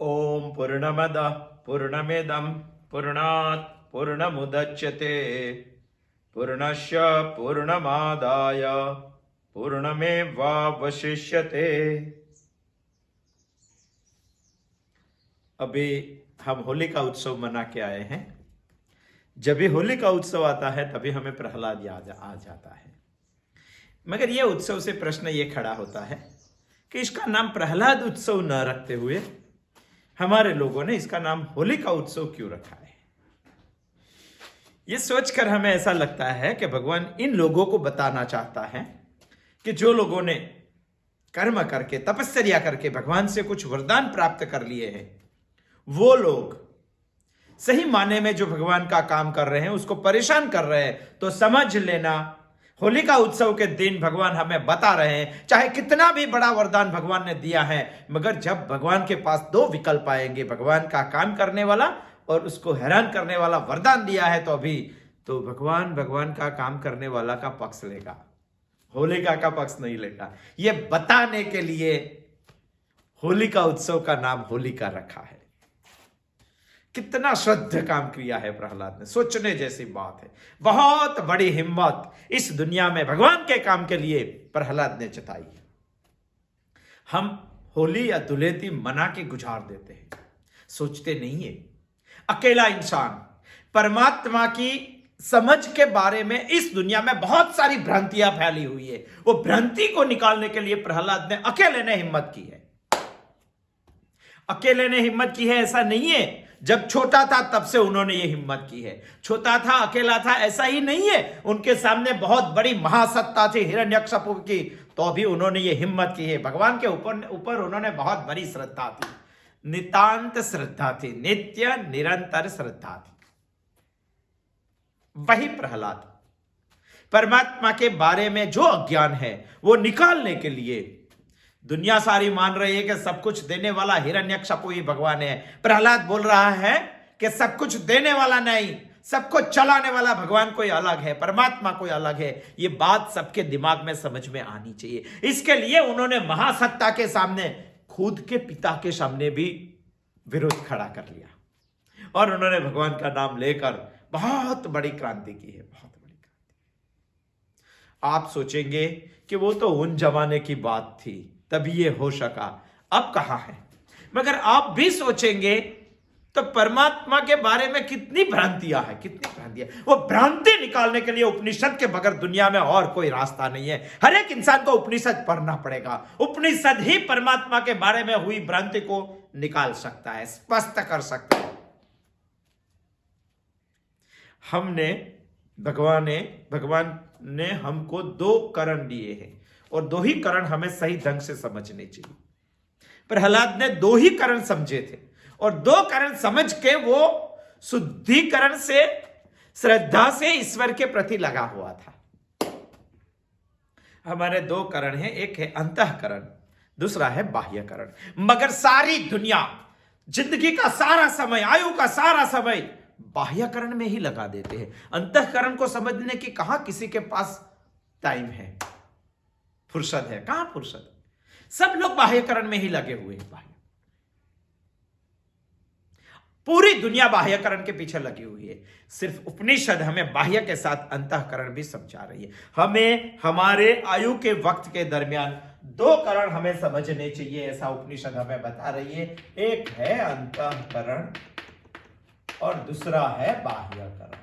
ओम पूर्णमदः पूर्णमिदं पूर्णात् पूर्णमुदच्यते पूर्णस्य पूर्णमादाय पूर्णमेवावशिष्यते। अभी हम होली का उत्सव मना के आए हैं। जब भी होली का उत्सव आता है तभी हमें प्रहलाद याद आ जाता है। मगर यह उत्सव से प्रश्न ये खड़ा होता है कि इसका नाम प्रहलाद उत्सव न रखते हुए हमारे लोगों ने इसका नाम होली का उत्सव क्यों रखा है। यह सोचकर हमें ऐसा लगता है कि भगवान इन लोगों को बताना चाहता है कि जो लोगों ने कर्म करके तपस्या करके भगवान से कुछ वरदान प्राप्त कर लिए हैं, वो लोग सही माने में जो भगवान का काम कर रहे हैं उसको परेशान कर रहे हैं। तो समझ लेना, होली का उत्सव के दिन भगवान हमें बता रहे हैं, चाहे कितना भी बड़ा वरदान भगवान ने दिया है, मगर जब भगवान के पास दो विकल्प आएंगे, भगवान का काम करने वाला और उसको हैरान करने वाला वरदान दिया है, तो अभी तो भगवान का काम करने वाला का पक्ष लेगा, होलिका का पक्ष नहीं लेगा। यह बताने के लिए होली का उत्सव का नाम होलिका रखा है। कितना श्रद्ध काम किया है प्रहलाद ने, सोचने जैसी बात है। बहुत बड़ी हिम्मत इस दुनिया में भगवान के काम के लिए प्रहलाद ने जताई है। हम होली या धुलेटी मना के गुजार देते हैं, सोचते नहीं है अकेला इंसान परमात्मा की समझ के बारे में इस दुनिया में बहुत सारी भ्रांतियां फैली हुई है। वो भ्रांति को निकालने के लिए प्रहलाद ने अकेले ने हिम्मत की है। अकेले ने हिम्मत की है ऐसा नहीं है, जब छोटा था तब से उन्होंने ये हिम्मत की है। छोटा था, अकेला था, ऐसा ही नहीं है। उनके सामने बहुत बड़ी महासत्ता थी हिरण्यकशिपु की, तो भी उन्होंने ये हिम्मत की है। भगवान के ऊपर उन्होंने बहुत बड़ी श्रद्धा थी, नितांत श्रद्धा थी, नित्य निरंतर श्रद्धा थी। वही प्रहलाद परमात्मा के बारे में जो अज्ञान है वो निकालने के लिए, दुनिया सारी मान रही है कि सब कुछ देने वाला हिरण्यकशिपु ही भगवान है। प्रहलाद बोल रहा है कि सब कुछ देने वाला नहीं, सबको चलाने वाला भगवान कोई अलग है, परमात्मा कोई अलग है। ये बात सबके दिमाग में समझ में आनी चाहिए। इसके लिए उन्होंने महासत्ता के सामने, खुद के पिता के सामने भी विरोध खड़ा कर लिया और उन्होंने भगवान का नाम लेकर बहुत बड़ी क्रांति की है, बहुत बड़ी क्रांति। आप सोचेंगे कि वो तो उन जमाने की बात थी, तभी ये हो सका, अब कहां है। मगर आप भी सोचेंगे तो परमात्मा के बारे में कितनी भ्रांतियां हैं, कितनी भ्रांतियां। वो भ्रांति निकालने के लिए उपनिषद के बगैर दुनिया में और कोई रास्ता नहीं है। हर एक इंसान को उपनिषद पढ़ना पड़ेगा। उपनिषद ही परमात्मा के बारे में हुई भ्रांति को निकाल सकता है, स्पष्ट कर सकता है। भगवान ने हमको दो करण दिए हैं और दो ही करण हमें सही ढंग से समझने चाहिए। प्रहलाद ने दो ही करण समझे थे और दो करण समझ के वो शुद्धिकरण से, श्रद्धा से ईश्वर के प्रति लगा हुआ था। हमारे दो करण हैं, एक है अंतःकरण, दूसरा है बाह्यकरण। मगर सारी दुनिया, जिंदगी का सारा समय, आयु का सारा समय बाह्यकरण में ही लगा देते हैं। अंतःकरण को समझने की कहां किसी के पास टाइम है, फुर्सत है, कहां फुर्सत। सब लोग बाह्यकरण में ही लगे हुए हैं। पूरी दुनिया बाह्यकरण के पीछे लगी हुई है। सिर्फ उपनिषद हमें बाह्य के साथ अंतःकरण भी समझा रही है। हमें हमारे आयु के वक्त के दरमियान दो करण हमें समझने चाहिए, ऐसा उपनिषद हमें बता रही है। एक है अंतःकरण और दूसरा है बाह्यकरण।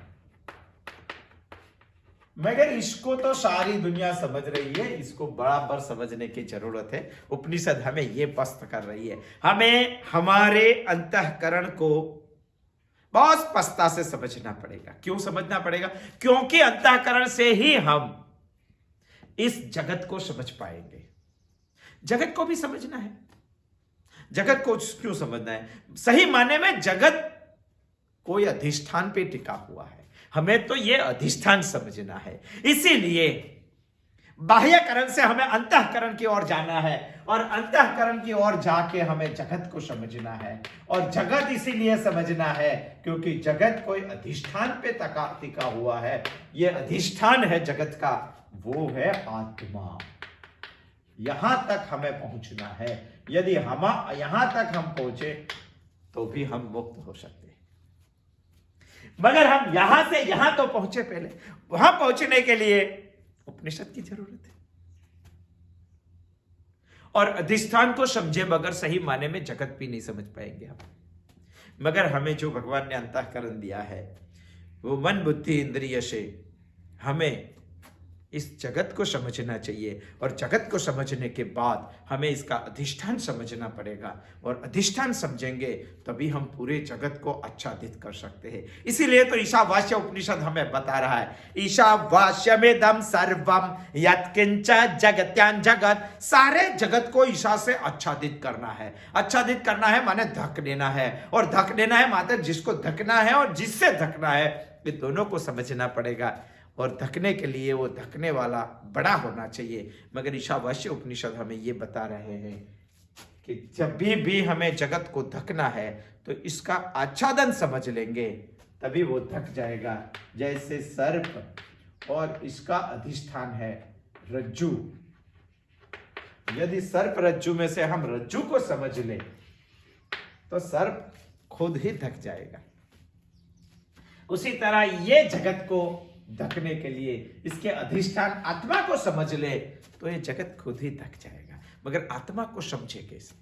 मगर इसको तो सारी दुनिया समझ रही है, इसको बराबर समझने की जरूरत है। उपनिषद हमें यह स्पष्ट कर रही है। हमें हमारे अंतःकरण को बहुत स्पष्टता से समझना पड़ेगा। क्यों समझना पड़ेगा? क्योंकि अंतःकरण से ही हम इस जगत को समझ पाएंगे। जगत को भी समझना है। जगत को क्यों समझना है? सही माने में जगत कोई अधिष्ठान पे टिका हुआ है, हमें तो यह अधिष्ठान समझना है। इसीलिए बाह्यकरण से हमें अंतःकरण की ओर जाना है और अंतःकरण की ओर जाके हमें जगत को समझना है। और जगत इसीलिए समझना है क्योंकि जगत कोई अधिष्ठान पे टिका हुआ है। यह अधिष्ठान है जगत का, वो है आत्मा। यहां तक हमें पहुंचना है। यदि हम यहां तक हम पहुंचे तो भी हम मुक्त हो सकते हैं। मगर हम यहां से यहां तो पहुंचे, पहले वहां पहुंचने के लिए उपनिषद की जरूरत है। और अधिष्ठान को समझे बगैर सही माने में जगत भी नहीं समझ पाएंगे हम। मगर हमें जो भगवान ने अंतःकरण दिया है वो मन बुद्धि इंद्रिय से हमें इस जगत को समझना चाहिए, और जगत को समझने के बाद हमें इसका अधिष्ठान समझना पड़ेगा, और अधिष्ठान समझेंगे तभी हम पूरे जगत को आच्छादित कर सकते हैं। इसीलिए तो ईशावास्य उपनिषद हमें बता रहा है, ईशावास्यमेदं सर्वम यत्किंच जगत्यां जगत, सारे जगत को ईशा से आच्छादित करना है। आच्छादित करना है माने धक देना है, और धक देना है मात्र जिसको धकना है और जिससे धकना है, ये दोनों को समझना पड़ेगा। और धकने के लिए वो धकने वाला बड़ा होना चाहिए। मगर ईशावास्य उपनिषद हमें ये बता रहे हैं कि जब भी हमें जगत को धकना है तो इसका आच्छादन समझ लेंगे तभी वो धक जाएगा। जैसे सर्प और इसका अधिष्ठान है रज्जु, यदि सर्प रज्जु में से हम रज्जु को समझ लें तो सर्प खुद ही धक जाएगा। उसी तरह ये जगत को धकने के लिए इसके अधिष्ठान आत्मा को समझ ले तो ये जगत खुद ही धक जाएगा। मगर आत्मा को समझे कैसे?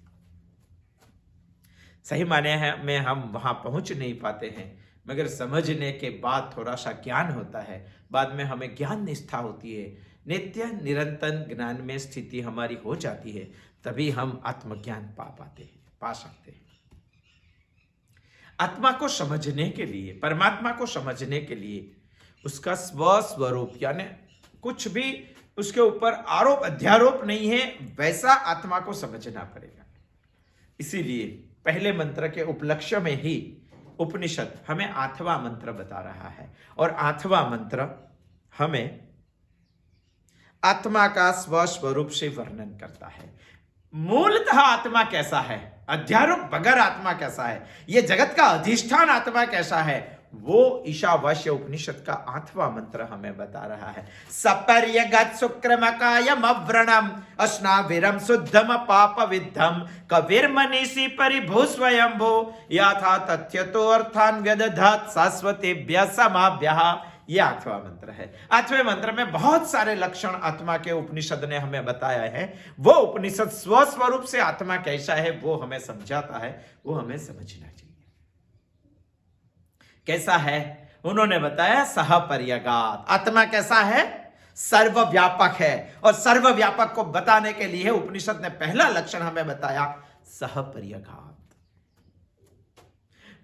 सही माने में हम वहां पहुंच नहीं पाते हैं, मगर समझने के बाद थोड़ा सा ज्ञान होता है, बाद में हमें ज्ञान निष्ठा होती है, नित्य निरंतर ज्ञान में स्थिति हमारी हो जाती है, तभी हम आत्मज्ञान पा सकते हैं। आत्मा को समझने के लिए, परमात्मा को समझने के लिए उसका स्वस्वरूप यानी कुछ भी उसके ऊपर आरोप अध्यारोप नहीं है, वैसा आत्मा को समझना पड़ेगा। इसीलिए पहले मंत्र के उपलक्ष्य में ही उपनिषद हमें 8वां मंत्र बता रहा है, और 8वां मंत्र हमें आत्मा का स्वस्वरूप से वर्णन करता है। मूलतः आत्मा कैसा है, अध्यारोप बगैर आत्मा कैसा है, ये जगत का अधिष्ठान आत्मा कैसा है, वो ईशावास्य उपनिषद का 8वां मंत्र हमें बता रहा है। सपर्यगत शुक्रमकायम अव्रणम अश्नाविरम शुद्धम पाप विद्धम कविर्मनीषि परिभू स्वयंभो याथा तथ्यतो अर्थान व्यदधात शाश्वतेभ्य समाभ्यः। ये 8वां मंत्र है। 8वें मंत्र में बहुत सारे लक्षण आत्मा के उपनिषद ने हमें बताया है। वो उपनिषद स्वस्वरूप से आत्मा कैसा है वो हमें समझाता है, वो हमें समझना चाहिए। कैसा है उन्होंने बताया, सहपर्यगात। आत्मा कैसा है, सर्वव्यापक है, और सर्वव्यापक को बताने के लिए उपनिषद ने पहला लक्षण हमें बताया सहपर्यगात।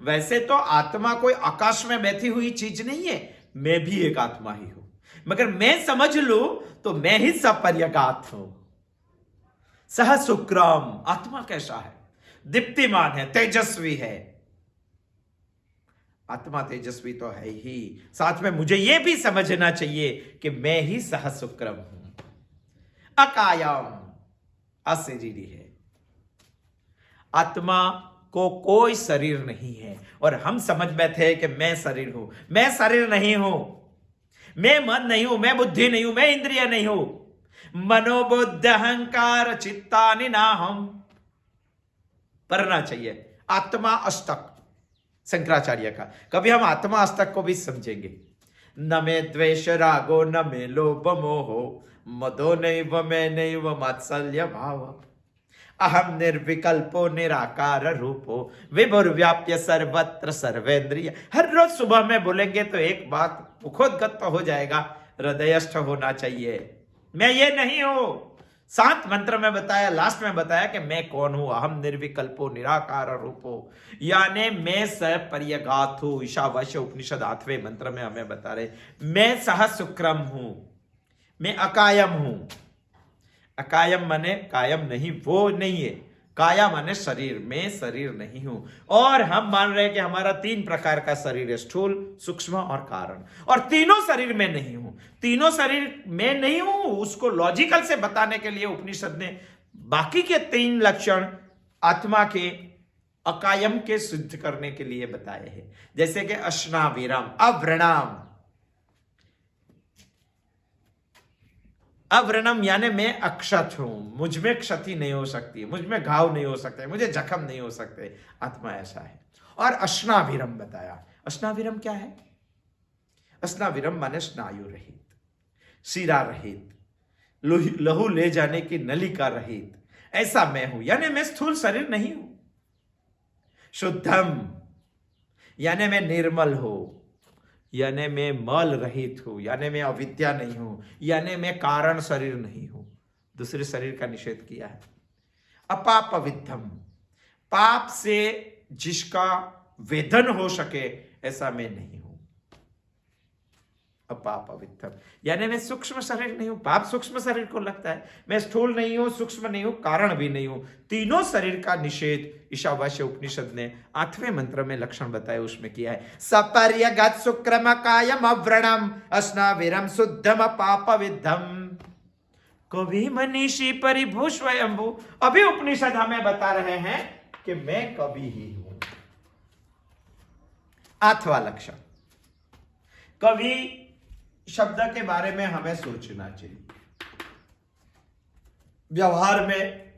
वैसे तो आत्मा कोई आकाश में बैठी हुई चीज नहीं है, मैं भी एक आत्मा ही हूं, मगर मैं समझ लूं तो मैं ही सपर्यगात हूं। सह शुक्रम, आत्मा कैसा है, दीप्तिमान है, तेजस्वी है। आत्मा तेजस्वी तो है ही, साथ में मुझे यह भी समझना चाहिए कि मैं ही सह शुक्रम हूं। अकायम, अशरीरी है। आत्मा को कोई शरीर नहीं है, और हम समझ बैठे हैं कि मैं शरीर हूं। मैं शरीर नहीं हूं, मैं मन नहीं हूं, मैं बुद्धि नहीं हूं, मैं इंद्रिय नहीं हूं। मनोबुद्ध अहंकार चित्तानि नाहम पढ़ना चाहिए। आत्मा अष्टक शंकराचार्य का, कभी हम आत्मा अष्टक को भी समझेंगे। न मे द्वेष रागो न मे लोभ मोहो मदो नैव मे नैव मात्सल्य भाव अहम निर्विकल्पो निराकार रूपो विभुर्व्याप्य सर्वत्र सर्वेंद्रिय। हर रोज सुबह में बोलेंगे तो एक बात मुखोद्गत हो जाएगा, हृदयस्थ होना चाहिए, मैं ये नहीं हूं। 7 मंत्र में बताया, लास्ट में बताया कि मैं कौन हूं, अहम निर्विकल्पो निराकार रूपो, यानी मैं सपर्यगात हूं। ईशावास्य उपनिषद 8वें मंत्र में हमें बता रहे मैं सह शुक्रम हूं, मैं अकायम हूं। अकायम माने कायम नहीं, वो नहीं है। काया माने शरीर, मैं शरीर नहीं हूं। और हम मान रहे हैं कि हमारा 3 प्रकार का शरीर है, स्थूल सूक्ष्म और कारण, और तीनों शरीर में नहीं हूं। तीनों शरीर में नहीं हूं, उसको लॉजिकल से बताने के लिए उपनिषद ने बाकी के 3 लक्षण आत्मा के अकायम के सिद्ध करने के लिए बताए हैं। जैसे कि अश्नाविरम, अव्रणाम, अव्रणम यानी मैं अक्षत हूं, मुझ में क्षति नहीं हो सकती, मुझ में घाव नहीं हो सकते, मुझे जख्म नहीं हो सकते। आत्मा ऐसा है। और अश्नाविरम बताया। अश्नाविरम क्या है? अश्नाविरम माने स्नायु रहित, सिरा रहित, लहू ले जाने की नलिका रहित, ऐसा मैं हूं। यानी मैं स्थूल शरीर नहीं हूं। शुद्धम यानी मैं निर्मल हूं, यानी मैं मल रहित हूं, यानी मैं अविद्या नहीं हूं, यानी मैं कारण शरीर नहीं हूं। दूसरे शरीर का निषेध किया है। अपापविद्धम, पाप से जिसका वेदन हो सके ऐसा मैं नहीं हूं। अपापविद्धम यानी मैं सूक्ष्म शरीर नहीं हूं। पाप सूक्ष्म शरीर को लगता है। मैं स्थूल नहीं हूं, सूक्ष्म नहीं हूं, कारण भी नहीं हूं। तीनों शरीर का निषेध ईशावास्य उपनिषद ने 8वें मंत्र में लक्षण बताए उसमें किया है। सपर्यगत शुक्रम कायम अव्रणम अस्नाविरम शुद्धम पापविद्धम। कवि मनीषी परिभू स्वयंभू। अभी उपनिषद हमें बता रहे हैं कि मैं कवि ही हूं। 8वां लक्षण, कवि शब्द के बारे में हमें सोचना चाहिए। व्यवहार में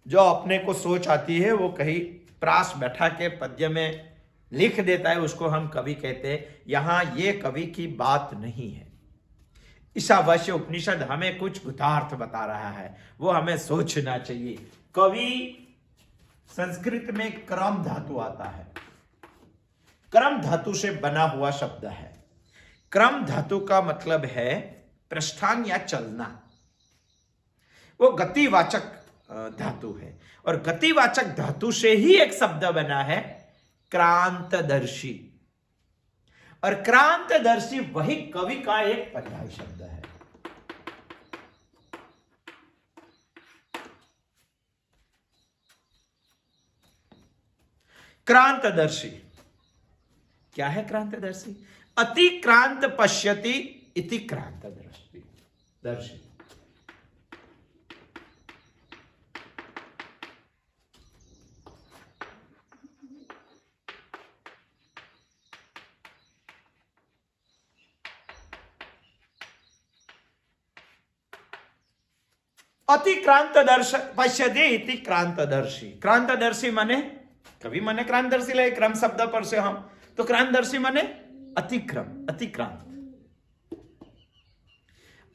जो अपने को सोच आती है वो कहीं प्रास बैठा के पद्य में लिख देता है, उसको हम कवि कहते हैं। यहां ये कवि की बात नहीं है। ईशावास्य उपनिषद हमें कुछ गुतार्थ बता रहा है, वो हमें सोचना चाहिए। कवि संस्कृत में क्रम धातु आता है। क्रम धातु से बना हुआ शब्द है। क्रम धातु का मतलब है प्रस्थान या चलना। वो गतिवाचक धातु है। और गतिवाचक धातु से ही एक शब्द बना है क्रांतदर्शी। और क्रांतदर्शी वही कवि का एक पर्याय शब्द है। क्रांतदर्शी क्या है? क्रांतदर्शी अतिक्रांत पश्यति इति क्रांतदर्शी दर्शी। अतिक्रांतदर्श पश्यति इति क्रांतदर्शी। क्रांतदर्शी माने कवि माने क्रांतदर्शी ले क्रम शब्द पर से हम तो क्रांतदर्शी माने अतिक्रम, अतिक्रांत।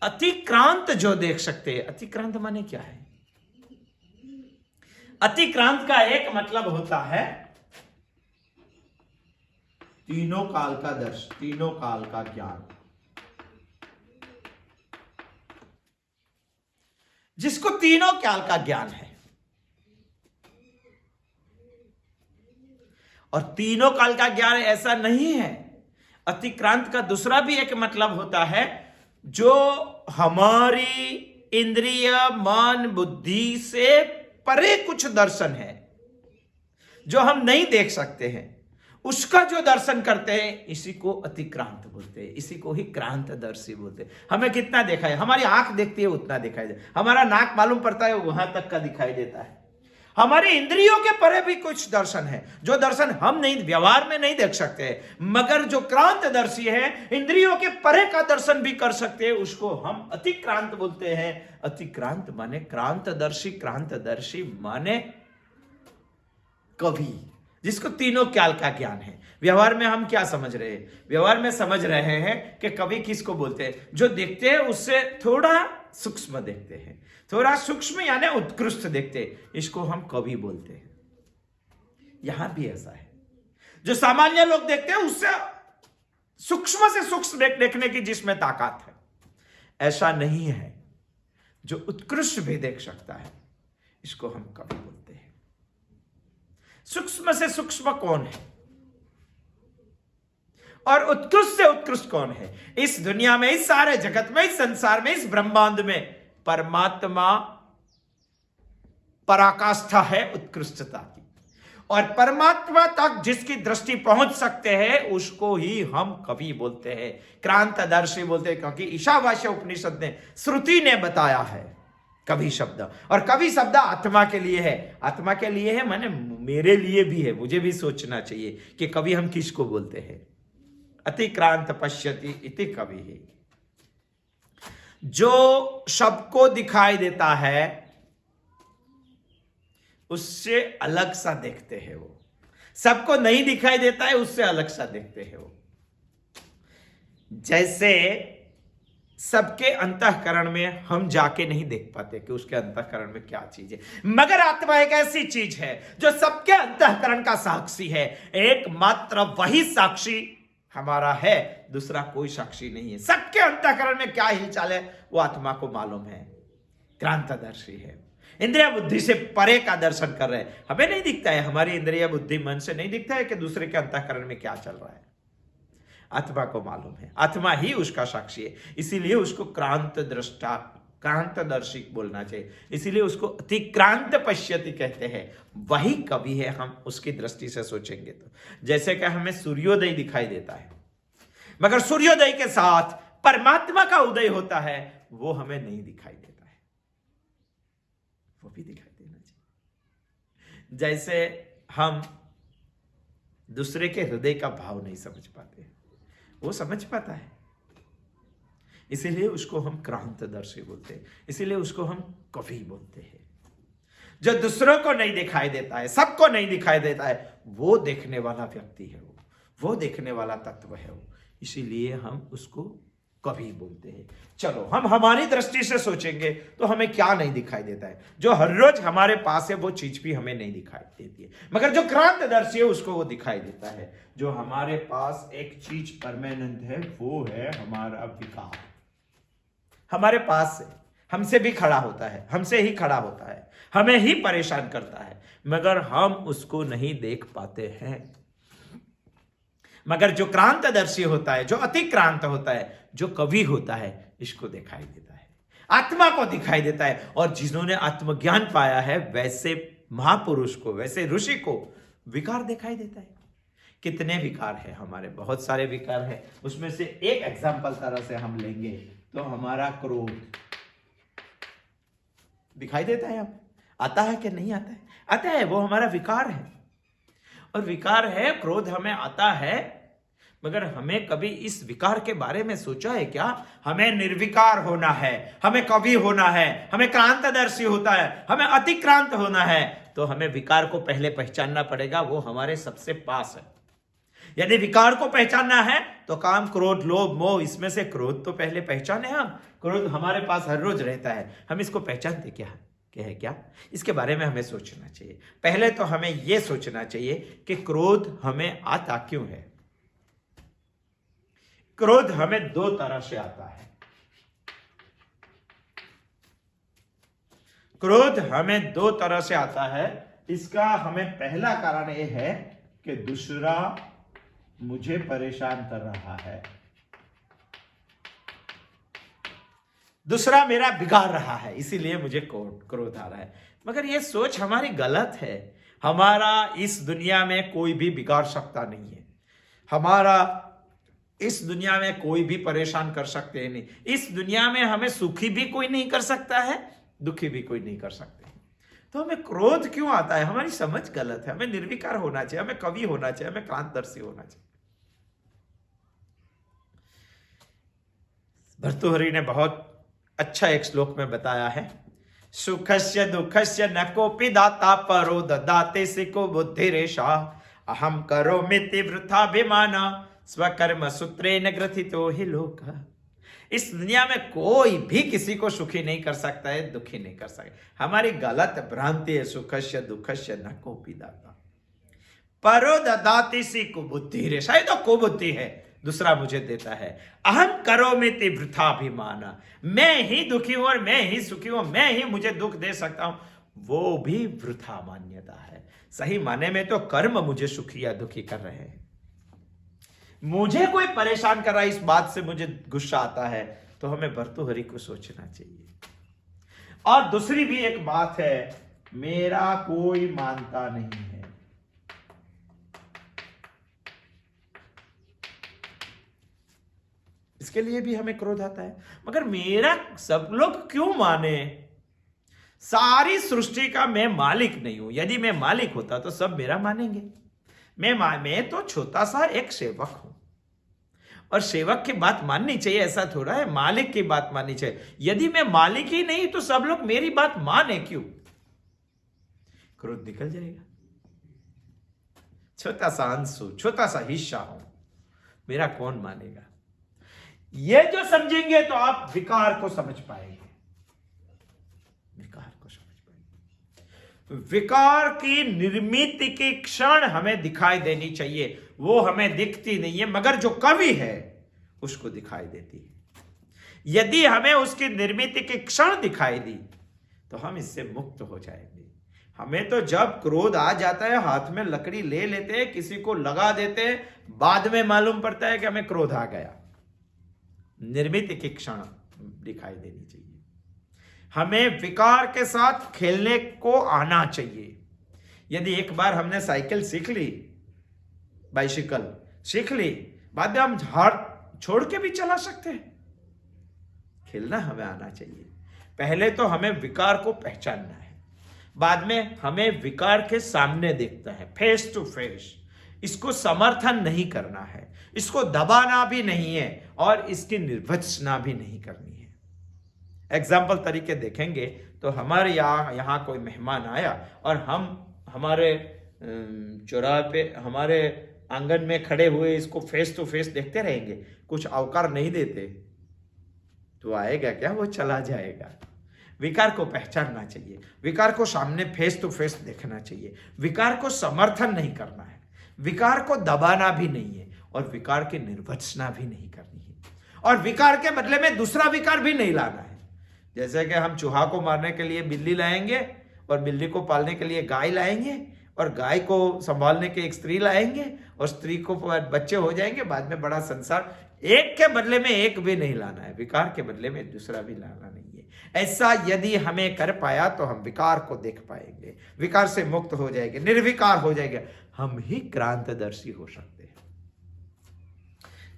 अतिक्रांत जो देख सकते हैं। अतिक्रांत माने क्या है? अतिक्रांत का एक मतलब होता है तीनों काल का दर्श, तीनों काल का ज्ञान। जिसको तीनों काल का ज्ञान है। और तीनों काल का ज्ञान ऐसा नहीं है। अतिक्रांत का दूसरा भी एक मतलब होता है जो हमारी इंद्रिय मन बुद्धि से परे कुछ दर्शन है जो हम नहीं देख सकते हैं, उसका जो दर्शन करते हैं इसी को अतिक्रांत बोलते हैं। इसी को ही क्रांतदर्शी बोलते हैं। हमें कितना देखा है? हमारी आंख देखती है उतना दिखाई देता है। हमारा नाक मालूम पड़ता है वहां तक का दिखाई देता है। हमारी इंद्रियों के परे भी कुछ दर्शन है जो दर्शन हम नहीं व्यवहार में नहीं देख सकते, मगर जो क्रांतदर्शी है इंद्रियों के परे का दर्शन भी कर सकते हैं, उसको हम अतिक्रांत बोलते हैं। अतिक्रांत माने क्रांतदर्शी, क्रांतदर्शी माने कवि जिसको तीनों काल का ज्ञान है। व्यवहार में हम क्या समझ रहे हैं? व्यवहार में समझ रहे हैं कि कवि किसको बोलते हैं? जो देखते हैं उससे थोड़ा सूक्ष्म देखते हैं, थोड़ा सूक्ष्म यानी उत्कृष्ट देखते हैं, इसको हम कवि बोलते हैं। यहां भी ऐसा है। जो सामान्य लोग देखते हैं उससे सूक्ष्म से सूक्ष्म देखने की जिसमें ताकत है, ऐसा नहीं है। जो उत्कृष्ट भी देख सकता है इसको हम कवि बोलते हैं। सूक्ष्म से सूक्ष्म कौन है और उत्कृष्ट से उत्कृष्ट कौन है? इस दुनिया में, इस सारे जगत में, इस संसार में, इस ब्रह्मांड में परमात्मा पराकाष्ठा है उत्कृष्टता की। और परमात्मा तक जिसकी दृष्टि पहुंच सकते हैं उसको ही हम कवि बोलते हैं, क्रांतदर्शी बोलते हैं। क्योंकि ईशावास्य उपनिषद ने, श्रुति ने बताया है कवि शब्द। और कवि शब्द आत्मा के लिए है। आत्मा के लिए है माने मेरे लिए भी है। मुझे भी सोचना चाहिए कि कवि हम किसको बोलते हैं। अतिक्रांत पश्यति इति कवि है। जो सबको दिखाई देता है उससे अलग सा देखते हैं वो, सबको नहीं दिखाई देता है उससे अलग सा देखते हैं वो। जैसे सबके अंतःकरण में हम जाके नहीं देख पाते कि उसके अंतःकरण में क्या चीज है, मगर आत्मा एक ऐसी चीज है जो सबके अंतःकरण का साक्षी है। एकमात्र वही साक्षी हमारा है, दूसरा कोई साक्षी नहीं है। सबके अंतःकरण में क्या हिलचाल है वो आत्मा को मालूम है, क्रांतदर्शी है, इंद्रिय बुद्धि से परे का दर्शन कर रहे हैं। हमें नहीं दिखता है, हमारी इंद्रिय बुद्धि मन से नहीं दिखता है कि दूसरे के अंतःकरण में क्या चल रहा है। आत्मा को मालूम है, आत्मा ही उसका साक्षी है, इसीलिए उसको क्रांत दृष्टा, क्रांतदर्शी बोलना चाहिए। इसीलिए उसको अतिक्रांत पश्यति कहते हैं। वही कवि है, हम उसकी दृष्टि से सोचेंगे तो। जैसे कि हमें सूर्योदय दिखाई देता है, मगर सूर्योदय के साथ परमात्मा का उदय होता है, वो हमें नहीं दिखाई देता है, वो भी दिखाई देना चाहिए। जैसे हम दूसरे के हृदय का भाव नहीं समझ पाते, वो समझ पाता है, इसीलिए उसको हम क्रांतदर्शी बोलते हैं, इसीलिए उसको हम कवि बोलते हैं। जो दूसरों को नहीं दिखाई देता है, सबको नहीं दिखाई देता है, वो देखने वाला व्यक्ति है, वो देखने वाला तत्व है वो, इसीलिए हम उसको कवि बोलते हैं। चलो हम हमारी दृष्टि से सोचेंगे तो हमें क्या नहीं दिखाई देता है, जो हर रोज हमारे पास है वो चीज भी हमें नहीं दिखाई देती है, मगर जो क्रांतदर्शी है उसको वो दिखाई देता है। जो हमारे पास एक चीज परमानेंट है वो है हमारा विकार। हमारे पास से हमसे भी खड़ा होता है, हमसे ही खड़ा होता है, हमें ही परेशान करता है, मगर हम उसको नहीं देख पाते हैं। मगर जो क्रांतदर्शी होता है, जो अतिक्रांत होता है, जो कवि होता है, इसको दिखाई देता है, आत्मा को दिखाई देता है। और जिन्होंने आत्मज्ञान पाया है वैसे महापुरुष को, वैसे ऋषि को विकार दिखाई देता है। कितने विकार है हमारे, बहुत सारे विकार है। उसमें से एक एग्जाम्पल तरह से हम लेंगे तो हमारा क्रोध दिखाई देता है, हमें आता है कि नहीं आता है? आता है, वो हमारा विकार है। और विकार है, क्रोध हमें आता है, मगर हमें कभी इस विकार के बारे में सोचा है क्या? हमें निर्विकार होना है, हमें कवि होना है, हमें क्रांतदर्शी होता है, हमें अतिक्रांत होना है, तो हमें विकार को पहले पहचानना पड़ेगा, वो हमारे सबसे पास है। यदि विकार को पहचानना है तो काम, क्रोध, लोभ, मोह, इसमें से क्रोध तो पहले पहचाने हम। क्रोध हमारे पास हर रोज रहता है, हम इसको पहचानते क्या है क्या? इसके बारे में हमें सोचना चाहिए। पहले तो हमें यह सोचना चाहिए कि क्रोध हमें आता क्यों है। क्रोध हमें दो तरह से आता है। क्रोध हमें दो तरह से आता है। इसका हमें पहला कारण यह है कि दूसरा मुझे परेशान कर रहा है, दूसरा मेरा बिगाड़ रहा है, इसीलिए मुझे क्रोध आ रहा है। मगर यह सोच हमारी गलत है। हमारा इस दुनिया में कोई भी बिगाड़ सकता नहीं है, हमारा इस दुनिया में कोई भी परेशान कर सकते हैं नहीं। इस दुनिया में हमें सुखी भी कोई नहीं कर सकता है, दुखी भी कोई नहीं कर सकते। तो हमें क्रोध क्यों आता है? हमारी समझ गलत है। हमें निर्विकार होना चाहिए, हमें कवि होना चाहिए, हमें क्रांतदर्शी होना चाहिए। भर्तृहरि ने बहुत अच्छा एक श्लोक में बताया है, सुखस्य दुखस्य न कोपि दाता परो ददाते सिको बुद्धिरेषा अहम करोमीति वृथाभिमाना स्वकर्म सूत्रेण ग्रथितो हि लोकः। इस दुनिया में कोई भी किसी को सुखी नहीं कर सकता है, दुखी नहीं कर सकता। हमारी गलत भ्रांति है, सुखस्य दुखस्य न कोपि दाता परो ददाति सिको बुद्धिरेषा। ये तो कुबुद्धि है, दूसरा मुझे देता है। अहम करोमीति वृथाभिमाना, मैं ही दुखी हूं और मैं ही सुखी हूं, मैं ही मुझे दुख दे सकता हूं, वो भी वृथा मान्यता है। सही माने में तो कर्म मुझे सुखी या दुखी कर रहे हैं। मुझे कोई परेशान कर रहा है, इस बात से मुझे गुस्सा आता है, तो हमें भर्तृहरि को सोचना चाहिए। और दूसरी भी एक बात है, मेरा कोई मानता नहीं है। इसके लिए भी हमें क्रोध आता है। मगर मेरा सब लोग क्यों माने? सारी सृष्टि का मैं मालिक नहीं हूं। यदि मैं मालिक होता तो सब मेरा मानेंगे। मैं तो छोटा सा एक सेवक हूं, और सेवक की बात माननी चाहिए, ऐसा थोड़ा है, मालिक की बात माननी चाहिए। यदि मैं मालिक ही नहीं तो सब लोग मेरी बात माने क्यों? क्रोध निकल जाएगा। छोटा सा अंश हूं, छोटा सा हिस्सा हूं, मेरा कौन मानेगा? ये जो समझेंगे तो आप विकार को समझ पाएंगे, विकार को समझ पाएंगे। विकार की निर्मित की क्षण हमें दिखाई देनी चाहिए, वो हमें दिखती नहीं है, मगर जो कवि है उसको दिखाई देती है। यदि हमें उसकी निर्मित की क्षण दिखाई दी तो हम इससे मुक्त हो जाएंगे। हमें तो जब क्रोध आ जाता है हाथ में लकड़ी ले लेते हैं, किसी को लगा देते हैं, बाद में मालूम पड़ता है कि हमें क्रोध आ गया। निर्मित की क्षण दिखाई देनी चाहिए। हमें विकार के साथ खेलने को आना चाहिए। यदि एक बार हमने साइकिल सीख ली, बाइसिकल सीख ली, बाद में हम हाथ छोड़ के भी चला सकते हैं। खेलना हमें आना चाहिए। पहले तो हमें विकार को पहचानना है, बाद में हमें विकार के सामने देखता है, फेस टू फेस। इसको समर्थन नहीं करना है, इसको दबाना भी नहीं है और इसकी निर्वचना भी नहीं करनी है। एग्जाम्पल तरीके देखेंगे तो हमारे यहाँ कोई मेहमान आया और हम हमारे चौराहे पे, हमारे आंगन में खड़े हुए इसको फेस टू फेस देखते रहेंगे, कुछ अवकार नहीं देते तो आएगा क्या? वो चला जाएगा। विकार को पहचानना चाहिए, विकार को सामने फेस टू फेस देखना चाहिए। विकार को समर्थन नहीं करना है, विकार को दबाना भी नहीं है और विकार की निर्वचना भी नहीं करनी है, और विकार के बदले में दूसरा विकार भी नहीं लाना है। जैसे कि हम चूहा को मारने के लिए बिल्ली लाएंगे और बिल्ली को पालने के लिए गाय लाएंगे और गाय को संभालने के एक स्त्री लाएंगे और स्त्री को बच्चे हो जाएंगे, बाद में बड़ा संसार। एक के बदले में एक भी नहीं लाना है, विकार के बदले में दूसरा भी लाना नहीं है। ऐसा यदि हमें कर पाया तो हम विकार को देख पाएंगे, विकार से मुक्त हो जाएंगे, निर्विकार हो जाएंगे, हम ही क्रांतदर्शी हो सकते हैं।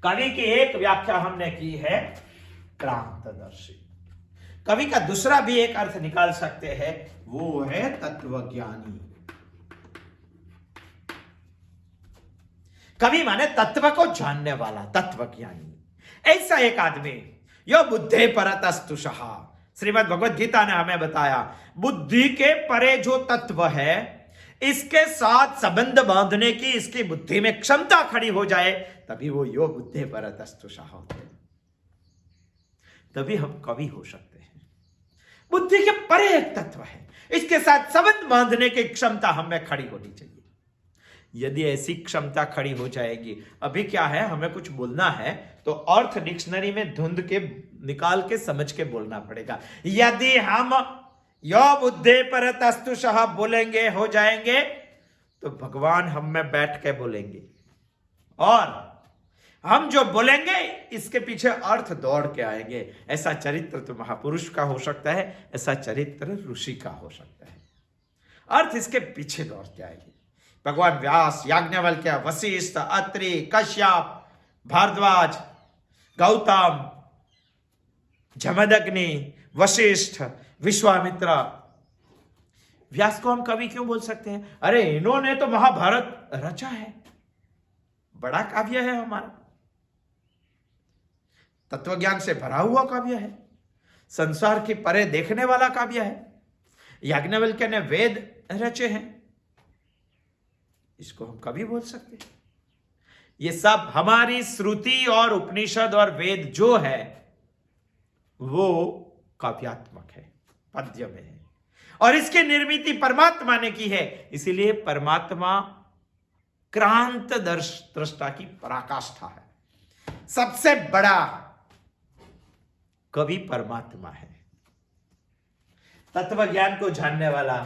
कवि की एक व्याख्या हमने की है क्रांतदर्शी। कवि का दूसरा भी एक अर्थ निकाल सकते हैं, वो है तत्वज्ञानी। कवि माने तत्व को जानने वाला, तत्वज्ञानी। ऐसा एक आदमी यो बुद्धे परतस्तुषः, श्रीमद् भगवद गीता ने हमें बताया, बुद्धि के परे जो तत्व है, इसके साथ संबंध बांधने की इसकी बुद्धि में क्षमता खड़ी हो जाए, तभी वो यो बुद्धे परतस्तुषः होते हैं, तभी हम कवि हो सकते हैं। बुद्धि के परे एक तत्व है, इसके साथ संबंध बांधने की क्षमता हमें खड़ी होनी चाहिए। यदि ऐसी क्षमता खड़ी हो जाएगी, अभी क्या है, हमें कुछ बोलना है तो अर्थ डिक्शनरी में ढूंढ के निकाल के समझ के बोलना पड़ेगा। यदि हम यो बुद्धे परतस्तुषः बोलेंगे, हो जाएंगे, तो भगवान हम में बैठ के बोलेंगे और हम जो बोलेंगे इसके पीछे अर्थ दौड़ के आएंगे। ऐसा चरित्र तो महापुरुष का हो सकता है, ऐसा चरित्र ऋषि का हो सकता है, अर्थ इसके पीछे दौड़ते आएंगे। भगवान व्यास, याज्ञवल्क्य, वशिष्ठ, अत्रि, कश्यप, भारद्वाज, गौतम, जमदग्नि, वशिष्ठ, विश्वामित्र। व्यास को हम कवि क्यों बोल सकते हैं? अरे इन्होंने तो महाभारत रचा है, बड़ा काव्य है हमारा, तत्वज्ञान से भरा हुआ काव्य है, संसार की परे देखने वाला काव्य है। याज्ञवल्क्य ने वेद रचे हैं, इसको हम कवि बोल सकते हैं। ये सब हमारी श्रुति और उपनिषद और वेद जो है वो काव्यात्मक है, पद्य में है, और इसकी निर्मिति परमात्मा ने की है। इसीलिए परमात्मा क्रांत दृष्टा की पराकाष्ठा है, सबसे बड़ा कवि परमात्मा है, तत्व ज्ञान को जानने वाला।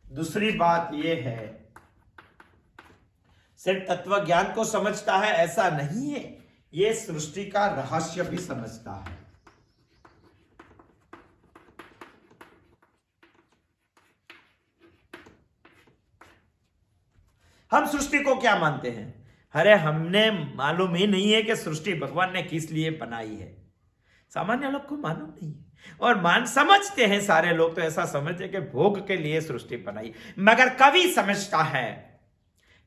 दूसरी बात यह है, सिर्फ तत्व ज्ञान को समझता है ऐसा नहीं है, यह सृष्टि का रहस्य भी समझता है। हम सृष्टि को क्या मानते हैं? अरे हमने मालूम ही नहीं है कि सृष्टि भगवान ने किस लिए बनाई है। सामान्य लोग को मालूम नहीं है, और समझते हैं सारे लोग तो ऐसा समझते हैं कि भोग के लिए सृष्टि बनाई, मगर कवि समझता है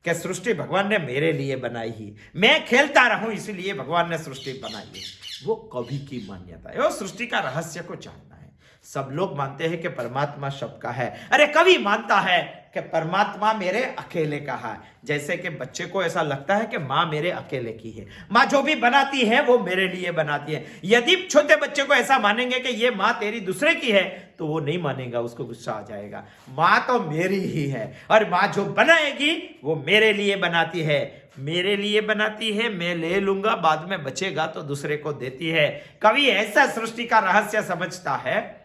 कि सृष्टि भगवान ने मेरे लिए बनाई ही, मैं खेलता रहूं इसलिए भगवान ने सृष्टि बनाई है, वो कवि की मान्यता है। वो सृष्टि का रहस्य को जानना है। सब लोग मानते हैं कि परमात्मा सबका है, अरे कवि मानता है कि परमात्मा मेरे अकेले का है। जैसे कि बच्चे को ऐसा लगता है कि माँ मेरे अकेले की है, माँ जो भी बनाती है वो मेरे लिए बनाती है। यदि छोटे बच्चे को ऐसा मानेंगे कि ये माँ तेरी दूसरे की है तो वो नहीं मानेगा, उसको गुस्सा आ जाएगा। माँ तो मेरी ही है और माँ जो बनाएगी वो मेरे लिए बनाती है, मेरे लिए बनाती है, मैं ले लूंगा, बाद में बचेगा तो दूसरे को देती है। कवि ऐसा सृष्टि का रहस्य समझता है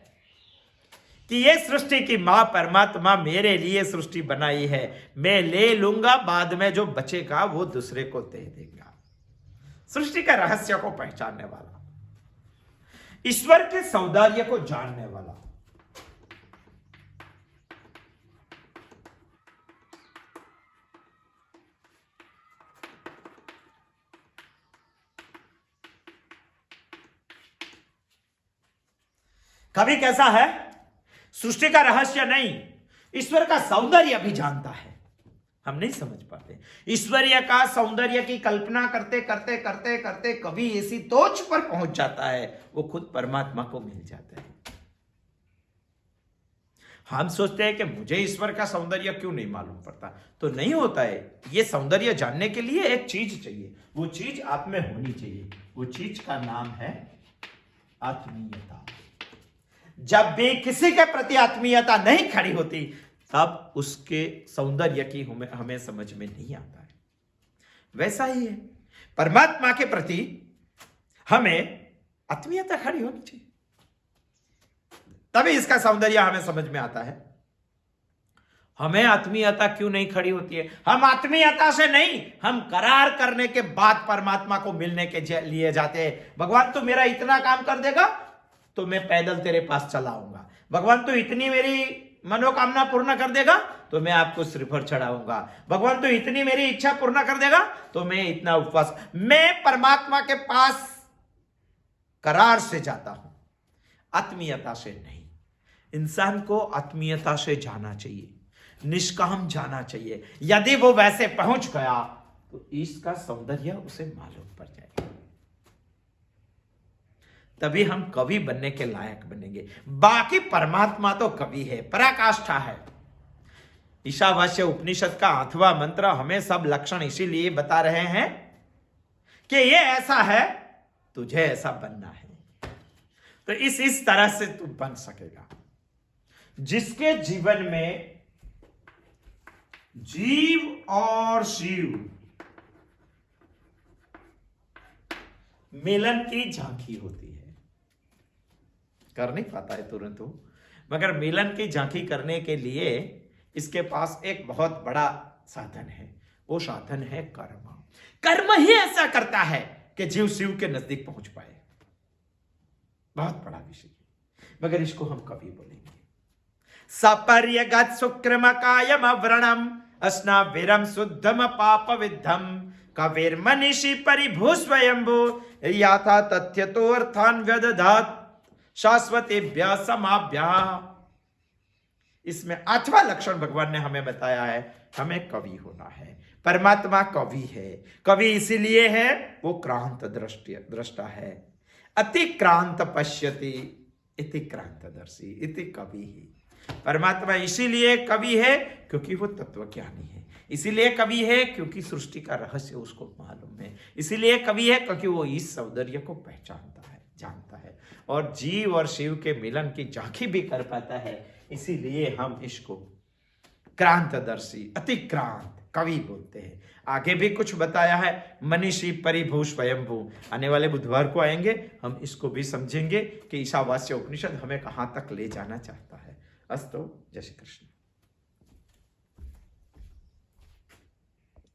कि ये सृष्टि की मां परमात्मा मेरे लिए सृष्टि बनाई है, मैं ले लूंगा, बाद में जो बचेगा वो दूसरे को दे देगा। सृष्टि का रहस्य को पहचानने वाला, ईश्वर के सौंदर्य को जानने वाला, कवि कैसा है? सृष्टि का रहस्य नहीं, ईश्वर का सौंदर्य भी जानता है। हम नहीं समझ पाते। ईश्वरीय का सौंदर्य की कल्पना करते करते करते करते कभी ऐसी तोच पर पहुंच जाता है, वो खुद परमात्मा को मिल जाता है। हम सोचते हैं कि मुझे ईश्वर का सौंदर्य क्यों नहीं मालूम पड़ता, तो नहीं होता है। ये सौंदर्य जानने के लिए एक चीज चाहिए, वो चीज आप में होनी चाहिए। वो चीज का नाम है आत्मीयता। जब भी किसी के प्रति आत्मीयता नहीं खड़ी होती तब उसके सौंदर्य की हमें समझ में नहीं आता है। वैसा ही है, परमात्मा के प्रति हमें आत्मीयता खड़ी होनी चाहिए, तभी इसका सौंदर्य हमें समझ में आता है। हमें आत्मीयता क्यों नहीं खड़ी होती है? हम आत्मीयता से नहीं, हम करार करने के बाद परमात्मा को मिलने के लिए जाते हैं। भगवान तू मेरा इतना काम कर देगा तो मैं पैदल तेरे पास चला आऊंगा, भगवान तू इतनी मेरी मनोकामना पूर्ण कर देगा तो मैं आपको श्रीफल चढ़ाऊंगा, भगवान तू इतनी मेरी इच्छा पूर्ण कर देगा तो मैं इतना उपवास। मैं परमात्मा के पास करार से जाता हूं, आत्मीयता से नहीं। इंसान को आत्मीयता से जाना चाहिए, निष्काम जाना चाहिए। यदि वो वैसे पहुंच गया तो इसका सौंदर्य उसे मालूम पड़ जाएगा, तभी हम कवि बनने के लायक बनेंगे। बाकी परमात्मा तो कवि है, पराकाष्ठा है। ईशावास्य उपनिषद का 8वां मंत्र हमें सब लक्षण इसीलिए बता रहे हैं कि ये ऐसा है, तुझे ऐसा बनना है, तो इस तरह से तू बन सकेगा। जिसके जीवन में जीव और शिव मिलन की झांकी होती है, कर नहीं पाता है तुरंत वो, मगर मिलन की झांकी करने के लिए इसके पास एक बहुत बड़ा साधन है। वो साधन है कर्म। कर्म ही ऐसा करता है कि जीव शिव के नजदीक पहुंच पाए। बहुत बड़ा विषय, मगर इसको हम कभी बोलेंगे। सपर्यगत सुक्रम कायम व्रणम अस्नाविरम शुद्धम पाप विद्धम कविर मनीषी परिभू स्वयंभू याथा तथ्य तो अर्थान व्यदधात शाश्वतेभ्य समाभ्या। इसमें 8वां लक्षण भगवान ने हमें बताया है, हमें कवि होना है। परमात्मा कवि है। कवि इसीलिए है, वो क्रांत दृष्टा है। अतिक्रांत पश्यति इति क्रांतदर्शी इति कवि ही। परमात्मा इसीलिए कवि है क्योंकि वो तत्वज्ञानी है, इसीलिए कवि है क्योंकि सृष्टि का रहस्य उसको मालूम है, इसीलिए कवि है क्योंकि वो इस सौंदर्य को पहचानता है, जानता है, और जीव और शिव के मिलन की झांकी भी कर पाता है। इसीलिए हम इसको क्रांतदर्शी अतिक्रांत कवि बोलते हैं। आगे भी कुछ बताया है, मनीषी परिभू स्वयंभू। आने वाले बुधवार को आएंगे, हम इसको भी समझेंगे कि ईशावास्य उपनिषद हमें कहाँ तक ले जाना चाहता है। अस्तु, जय श्री कृष्ण।